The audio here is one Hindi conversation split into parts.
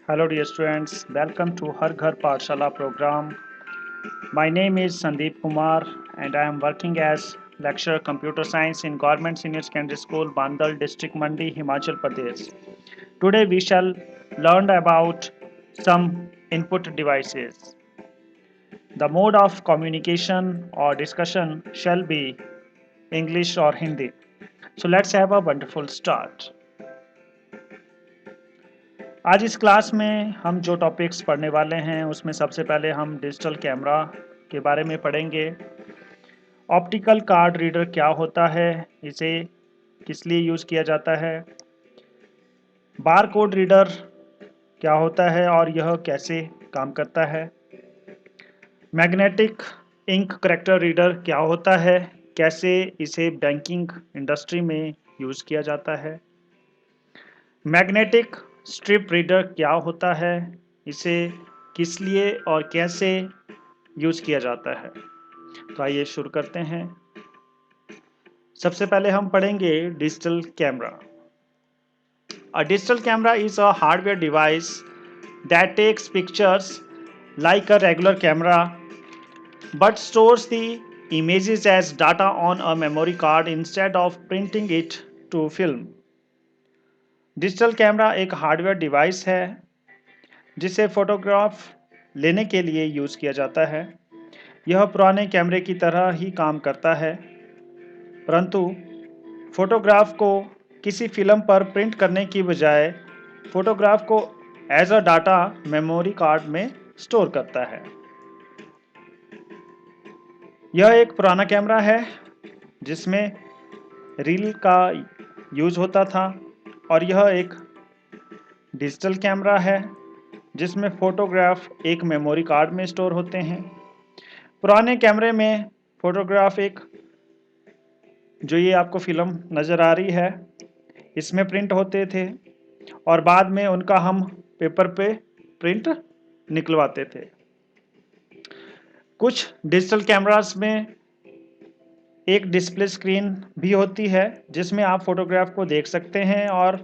Hello dear students, welcome to Har Ghar Pathshala program. My name is Sandeep Kumar and I am working as lecturer computer science in Government Senior Secondary School Bandal district Mandi Himachal Pradesh. Today we shall learn about some input devices. The mode of communication or discussion shall be English or Hindi. So let's have a wonderful start. आज इस क्लास में हम जो टॉपिक्स पढ़ने वाले हैं उसमें सबसे पहले हम डिजिटल कैमरा के बारे में पढ़ेंगे। ऑप्टिकल कार्ड रीडर क्या होता है, इसे किस लिए यूज़ किया जाता है। बार कोड रीडर क्या होता है और यह कैसे काम करता है। मैग्नेटिक इंक करेक्टर रीडर क्या होता है, कैसे इसे बैंकिंग इंडस्ट्री में यूज़ किया जाता है। मैग्नेटिक स्ट्रिप रीडर क्या होता है, इसे किस लिए और कैसे यूज़ किया जाता है। तो आइए शुरू करते हैं। सबसे पहले हम पढ़ेंगे digital camera. A digital camera is a hardware device that takes pictures like a regular camera but stores the images as data on a memory card instead of printing it to film. Digital camera एक हार्डवेयर डिवाइस है जिसे फोटोग्राफ लेने के लिए यूज़ किया जाता है। यह पुराने कैमरे की तरह ही काम करता है, परंतु फोटोग्राफ को किसी फिल्म पर प्रिंट करने की बजाय फोटोग्राफ को as a data memory card में स्टोर करता है। यह एक पुराना कैमरा है जिसमें रील का यूज होता था और यह एक डिजिटल कैमरा है जिसमें फोटोग्राफ एक मेमोरी कार्ड में स्टोर होते हैं। पुराने कैमरे में फोटोग्राफ एक जो ये आपको फिल्म नज़र आ रही है इसमें प्रिंट होते थे और बाद में उनका हम पेपर पे प्रिंट निकलवाते थे। कुछ डिजिटल कैमरास में एक डिस्प्ले स्क्रीन भी होती है जिसमें आप फोटोग्राफ को देख सकते हैं और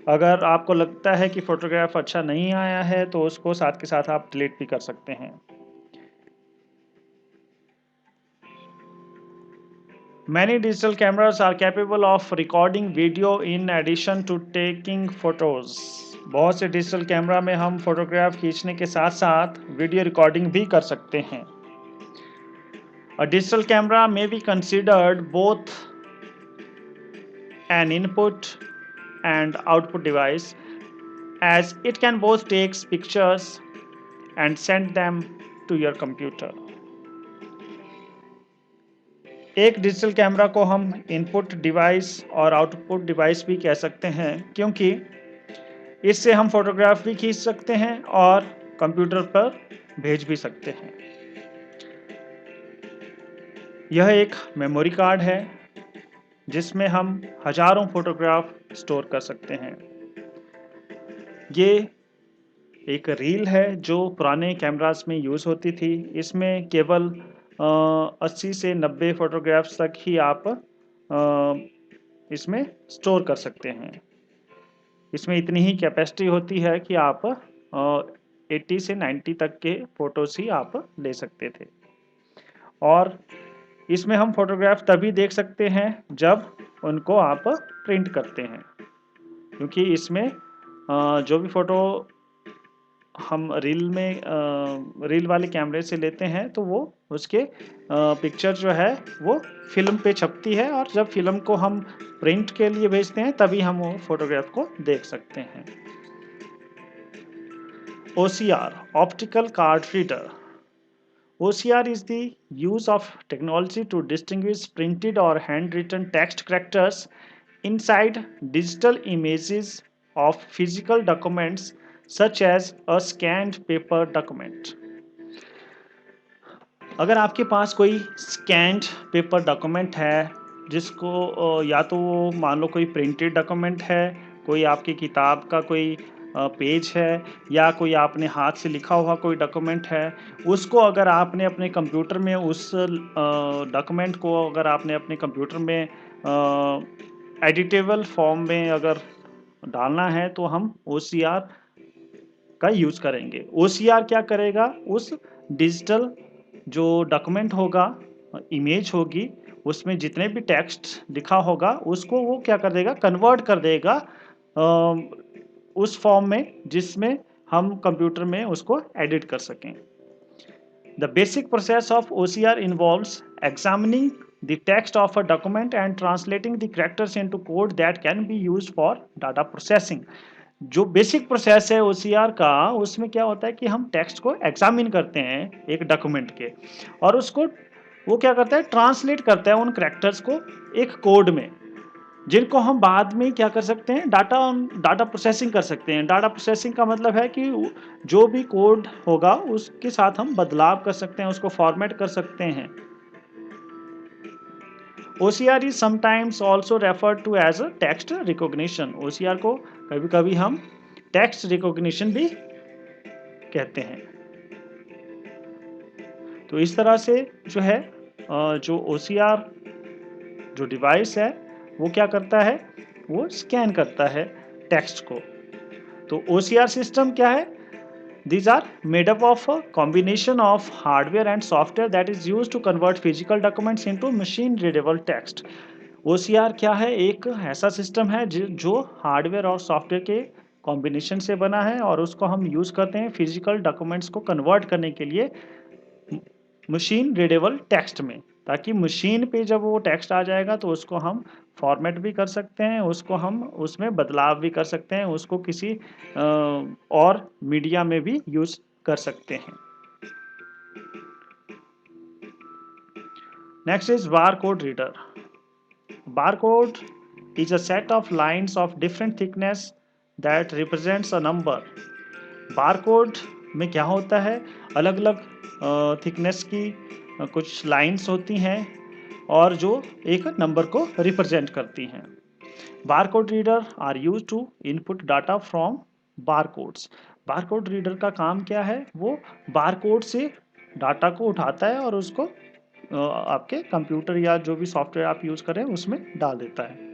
अगर आपको लगता है कि फोटोग्राफ अच्छा नहीं आया है तो उसको साथ के साथ आप डिलीट भी कर सकते हैं। Many digital cameras are capable of recording video in addition to taking photos. बहुत से डिजिटल कैमरा में हम फोटोग्राफ खींचने के साथ साथ वीडियो रिकॉर्डिंग भी कर सकते हैं। A digital camera may be considered both an input and output device as it can both take pictures and send them to your computer. एक डिजिटल कैमरा को हम इनपुट डिवाइस और आउटपुट डिवाइस भी कह सकते हैं क्योंकि इससे हम फोटोग्राफ भी खींच सकते हैं और कंप्यूटर पर भेज भी सकते हैं। यह एक मेमोरी कार्ड है जिसमें हम हजारों फोटोग्राफ स्टोर कर सकते हैं। ये एक रील है जो पुराने कैमरास में यूज़ होती थी। इसमें केवल 80 से 90 फोटोग्राफ्स तक ही आप इसमें स्टोर कर सकते हैं। इसमें इतनी ही कैपेसिटी होती है कि आप 80 से 90 तक के फ़ोटोज़ ही आप ले सकते थे और इसमें हम फोटोग्राफ तभी देख सकते हैं जब उनको आप प्रिंट करते हैं, क्योंकि इसमें जो भी फ़ोटो हम रील वाले कैमरे से लेते हैं तो वो उसके पिक्चर जो है वो फिल्म पे छपती है और जब फिल्म को हम प्रिंट के लिए भेजते हैं तभी हम वो फोटोग्राफ को देख सकते हैं। OCR, Optical Card Reader. OCR is the use of technology to distinguish printed or handwritten text characters inside digital images of physical documents such as a scanned paper document. अगर आपके पास कोई स्कैन्ड पेपर डॉक्यूमेंट है जिसको या तो वो मान लो कोई प्रिंटेड डॉक्यूमेंट है, कोई आपकी किताब का कोई पेज है या कोई आपने हाथ से लिखा हुआ कोई डॉक्यूमेंट है, उसको अगर आपने अपने कंप्यूटर में उस डॉक्यूमेंट को अगर आपने अपने कंप्यूटर में एडिटेबल फॉर्म में अगर डालना है तो हम OCR का यूज़ करेंगे। OCR क्या करेगा, उस डिजिटल जो डॉक्यूमेंट होगा, इमेज होगी, उसमें जितने भी टेक्स्ट लिखा होगा उसको वो क्या कर देगा, कन्वर्ट कर देगा उस फॉर्म में जिसमें हम कंप्यूटर में उसको एडिट कर सकें। The basic process of OCR involves examining the text of a document and translating the characters into code that can be used for data processing. जो बेसिक प्रोसेस है OCR का, उसमें क्या होता है कि हम टेक्स्ट को एग्जामिन करते हैं एक डॉक्यूमेंट के, और उसको वो क्या करता है, ट्रांसलेट करता है उन कैरेक्टर्स को एक कोड में, जिनको हम बाद में क्या कर सकते हैं, डाटा प्रोसेसिंग कर सकते हैं। डाटा प्रोसेसिंग का मतलब है कि जो भी कोड होगा उसके साथ हम बदलाव कर सकते हैं, उसको फॉर्मेट कर सकते हैं। OCR is sometimes also referred to as a text recognition. OCR को कभी कभी हम टेक्स्ट रिकॉग्निशन भी कहते हैं। तो इस तरह से जो है जो OCR जो डिवाइस है वो क्या करता है, वो स्कैन करता है टेक्स्ट को। तो OCR सिस्टम क्या है, these are made up of a combination of hardware and software that is used to convert physical documents into machine readable text. OCR क्या है, एक ऐसा सिस्टम है जो हार्डवेयर और सॉफ्टवेयर के कॉम्बिनेशन से बना है, और उसको हम यूज़ करते हैं फिजिकल डॉक्यूमेंट्स को कन्वर्ट करने के लिए मशीन रीडेबल टेक्स्ट में, ताकि मशीन पे जब वो टेक्स्ट आ जाएगा तो उसको हम फॉर्मेट भी कर सकते हैं, उसको हम उसमें बदलाव भी कर सकते हैं, उसको किसी और मीडिया में भी यूज़ कर सकते हैं। Next is barcode reader. Barcode is a set of lines of different thickness that represents a number. Barcode में क्या होता है, अलग अलग थिकनेस की कुछ लाइंस होती हैं और जो एक नंबर को रिप्रेजेंट करती हैं। Barcode reader are use to input data from barcodes. Barcode reader का काम क्या है, वो बारकोड से डाटा को उठाता है और उसको आपके कंप्यूटर या जो भी सॉफ्टवेयर आप यूज़ करें उसमें डाल देता है।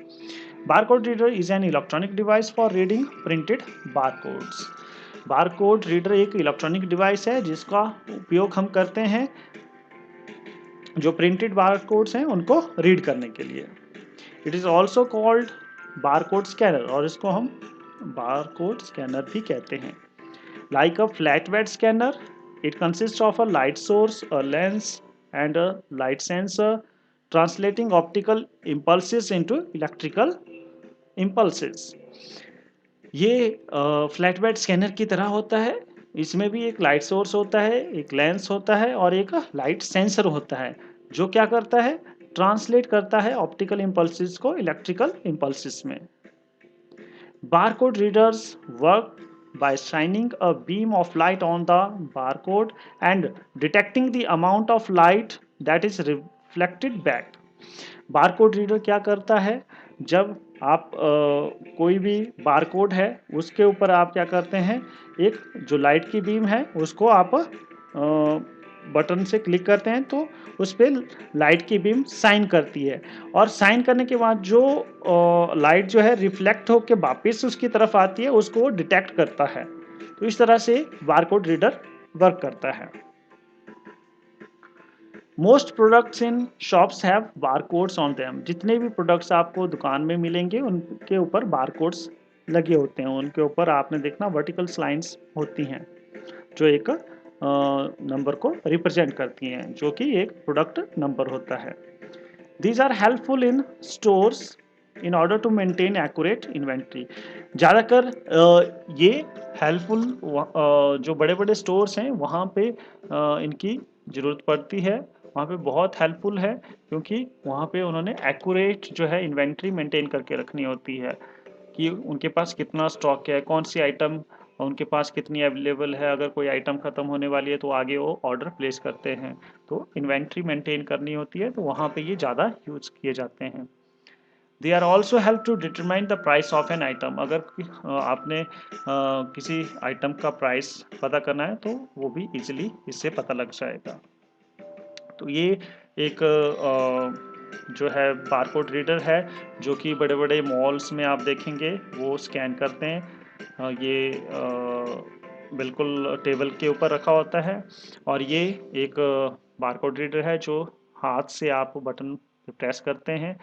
Barcode reader is an electronic device for reading printed barcodes. Barcode reader एक इलेक्ट्रॉनिक डिवाइस है जिसका उपयोग हम करते हैं जो प्रिंटेड बारकोड्स हैं उनको रीड करने के लिए। It is also called barcode scanner, और इसको हम बारकोड स्कैनर भी कहते हैं। Like a flatbed scanner, it consist of a light source, a lens and a light sensor translating optical impulses into electrical impulses. ये फ्लैटबेड स्कैनर की तरह होता है, इसमें भी एक लाइट सोर्स होता है, एक लेंस होता है और एक लाइट सेंसर होता है, जो क्या करता है, ट्रांसलेट करता है ऑप्टिकल इम्पल्सेस को इलेक्ट्रिकल इम्पल्सेस में। Barcode readers work by shining a beam of light on the barcode and detecting the amount of light that is reflected back. Barcode reader क्या करता है, जब आप कोई भी बारकोड है उसके ऊपर आप क्या करते हैं, एक जो लाइट की बीम है उसको आप बटन से क्लिक करते हैं तो उस पर लाइट की बीम साइन करती है, और साइन करने के बाद जो लाइट जो है रिफ्लेक्ट होकर वापस उसकी तरफ आती है उसको डिटेक्ट करता है। तो इस तरह से बारकोड रीडर वर्क करता है। Most products in shops have barcodes on them. जितने भी प्रोडक्ट्स आपको दुकान में मिलेंगे उनके ऊपर बारकोड्स लगे होते हैं, उनके ऊपर आपने देखना वर्टिकल लाइंस होती हैं जो एक नंबर को रिप्रेजेंट करती हैं, जो कि एक प्रोडक्ट नंबर होता है। These are helpful in stores in order to maintain accurate inventory. ज़्यादातर ये हेल्पफुल जो बड़े बड़े स्टोर्स हैं वहाँ पे इनकी ज़रूरत पड़ती है, वहाँ पे बहुत हेल्पफुल है, क्योंकि वहाँ पे उन्होंने एक्यूरेट जो है इन्वेंट्री मेंटेन करके रखनी होती है कि उनके पास कितना स्टॉक है, कौन सी आइटम उनके पास कितनी अवेलेबल है, अगर कोई आइटम ख़त्म होने वाली है तो आगे वो ऑर्डर प्लेस करते हैं, तो इन्वेंट्री मेंटेन करनी होती है, तो वहाँ पे ये ज़्यादा यूज़ किए जाते हैं। They are also help to determine the price of an item. अगर आपने किसी आइटम का प्राइस पता करना है तो वो भी इजीली इससे पता लग जाएगा। तो ये एक जो है बारकोड रीडर है जो कि बड़े बड़े मॉल्स में आप देखेंगे वो स्कैन करते हैं। ये बिल्कुल टेबल के ऊपर रखा होता है और ये एक बारकोड रीडर है जो हाथ से आप बटन पे प्रेस करते हैं,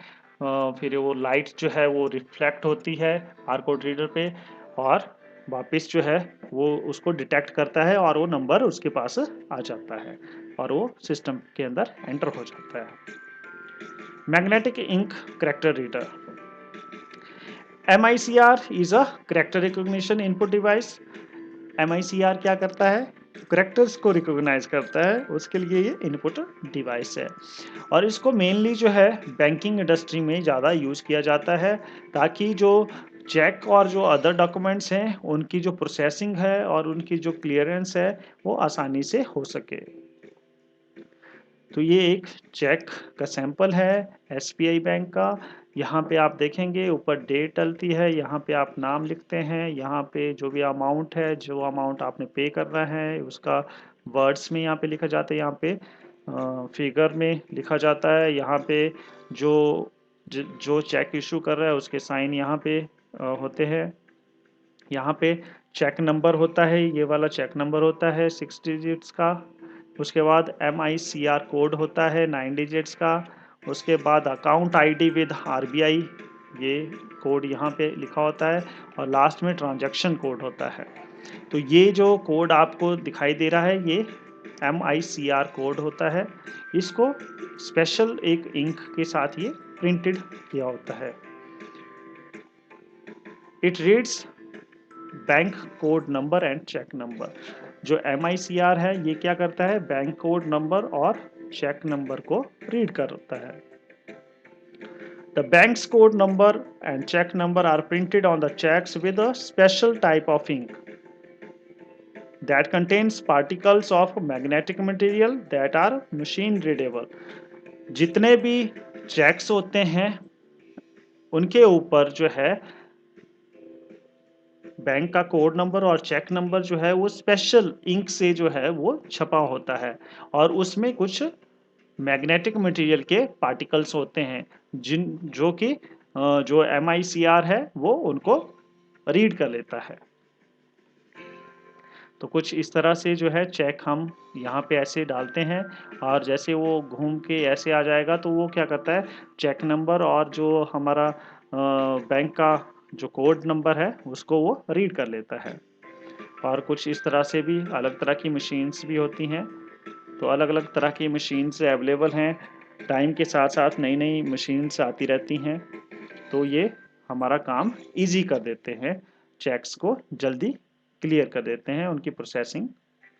फिर वो लाइट जो है वो रिफ्लेक्ट होती है बारकोड रीडर पे और वापस जो है वो उसको डिटेक्ट करता है और वो नंबर उसके पास आ जाता है और वो सिस्टम के अंदर एंटर हो जाता है। Magnetic ink character reader MICR is a character recognition input device. MICR क्या करता है? करेक्टर्स को रिकॉग्नाइज करता है, उसके लिए ये इनपुट डिवाइस है और इसको मेनली जो है बैंकिंग इंडस्ट्री में ज़्यादा यूज़ किया जाता है ताकि जो चेक और जो अदर डॉक्यूमेंट्स हैं उनकी जो प्रोसेसिंग है और उनकी जो क्लियरेंस है वो आसानी से हो सके। तो ये एक चेक का सैंपल है SBI बैंक का। यहाँ पे आप देखेंगे ऊपर डेट डलती है, यहाँ पे आप नाम लिखते हैं, यहाँ पे जो भी अमाउंट है, जो अमाउंट आपने पे करना है उसका वर्ड्स में यहाँ पे लिखा जाता है, यहाँ पे फिगर में लिखा जाता है, यहाँ पे जो जो चेक इशू कर रहा है उसके साइन यहाँ पे होते हैं। यहाँ पे चेक नंबर होता है, ये वाला चेक नंबर होता है 6 डिजिट्स का। उसके बाद MICR कोड होता है 9 डिजिट्स का। उसके बाद अकाउंट ID विद RBI, ये कोड यहाँ पे लिखा होता है और लास्ट में ट्रांजैक्शन कोड होता है। तो ये जो कोड आपको दिखाई दे रहा है ये MICR कोड होता है। इसको स्पेशल एक इंक के साथ ये प्रिंटेड किया होता है। It reads bank code number and cheque number. जो MICR है ये क्या करता है? बैंक कोड नंबर और चेक नंबर को रीड करता है। The bank's code number and check number are printed on the checks with a special type of ink that contains particles of magnetic material that are machine readable. जितने भी चेक्स होते हैं उनके ऊपर जो है बैंक का कोड नंबर और चेक नंबर जो है वो स्पेशल इंक से जो है वो छपा होता है और उसमें कुछ मैग्नेटिक मटेरियल के पार्टिकल्स होते हैं जो कि जो MICR है वो उनको रीड कर लेता है। तो कुछ इस तरह से जो है चेक हम यहाँ पे ऐसे डालते हैं और जैसे वो घूम के ऐसे आ जाएगा तो वो क्या करता है, चेक नंबर और जो हमारा बैंक का जो कोड नंबर है उसको वो रीड कर लेता है। और कुछ इस तरह से भी अलग तरह की मशीन्स भी होती हैं। तो अलग अलग तरह की मशीन्स अवेलेबल हैं, टाइम के साथ साथ नई नई मशीन्स आती रहती हैं। तो ये हमारा काम इजी कर देते हैं, चेक्स को जल्दी क्लियर कर देते हैं, उनकी प्रोसेसिंग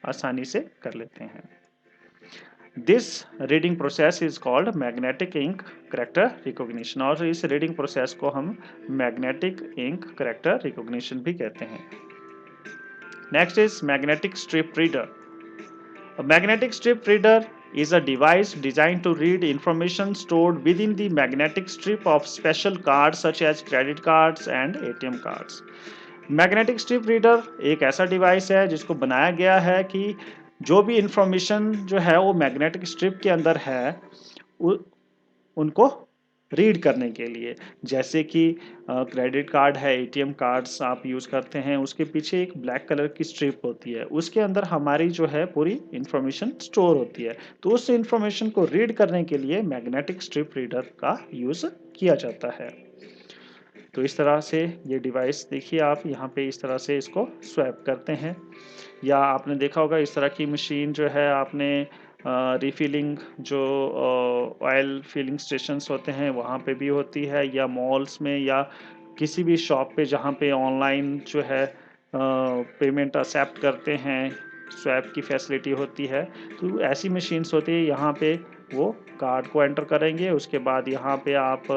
आसानी से कर लेते हैं। This reading process is called magnetic ink character recognition और इस रीडिंग प्रोसेस को हम मैग्नेटिक इंक करेक्टर रिकॉग्निशन भी कहते हैं। Next is magnetic stripe reader. A magnetic strip reader is a device designed to read information stored within the magnetic strip of special cards such as credit cards and ATM cards. Magnetic stripe reader एक ऐसा डिवाइस है जिसको बनाया गया है कि जो भी इंफॉर्मेशन जो है वो मैग्नेटिक स्ट्रिप के अंदर है उनको रीड करने के लिए, जैसे कि क्रेडिट कार्ड है, ATM कार्ड्स आप यूज़ करते हैं, उसके पीछे एक ब्लैक कलर की स्ट्रिप होती है, उसके अंदर हमारी जो है पूरी इंफॉर्मेशन स्टोर होती है। तो उस इंफॉर्मेशन को रीड करने के लिए मैग्नेटिक स्ट्रिप रीडर का यूज़ किया जाता है। तो इस तरह से ये डिवाइस देखिए आप यहाँ पे इस तरह से इसको स्वैप करते हैं, या आपने देखा होगा इस तरह की मशीन जो है आपने रिफिलिंग जो ऑयल फिलिंग स्टेशंस होते हैं वहाँ पे भी होती है, या मॉल्स में या किसी भी शॉप पे जहाँ पे ऑनलाइन जो है पेमेंट एक्सेप्ट करते हैं, स्वैप की फैसिलिटी होती है। तो ऐसी मशीन्स होती है, यहाँ पे वो कार्ड को एंटर करेंगे, उसके बाद यहाँ पे आप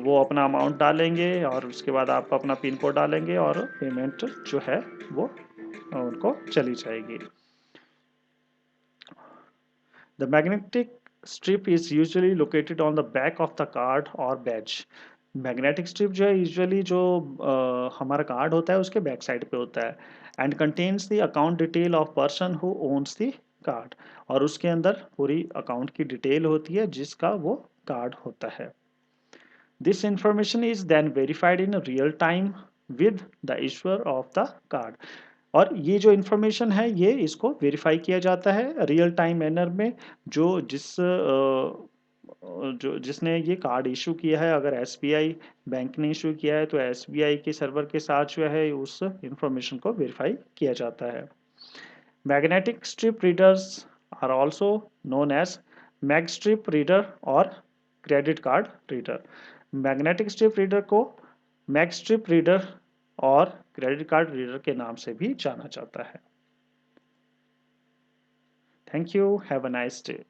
वो अपना अमाउंट डालेंगे और उसके बाद आप अपना पिन कोड डालेंगे और पेमेंट जो है वो उनको चली जाएगी। The magnetic strip is usually located on the back of the card or badge. Magnetic strip जो है यूजुअली जो हमारा कार्ड होता है उसके बैक साइड पे होता है and contains the account detail of person who owns the card, और उसके अंदर पूरी अकाउंट की डिटेल होती है जिसका वो कार्ड होता है। This information is then verified in real time with the issuer of the card. और ये जो इन्फॉर्मेशन है ये इसको वेरीफाई किया जाता है रियल टाइम मैनर में। जो जिसने ये कार्ड इशू किया है, अगर एसबीआई बैंक ने इशू किया है तो एसबीआई के सर्वर के साथ जो है उस इंफॉर्मेशन को वेरीफाई किया जाता है। Magnetic stripe readers are also known as mag stripe reader और credit card reader. Magnetic stripe reader को मैग स्ट्रिप रीडर और क्रेडिट कार्ड रीडर के नाम से भी जाना जाता है। Thank you, have a nice day.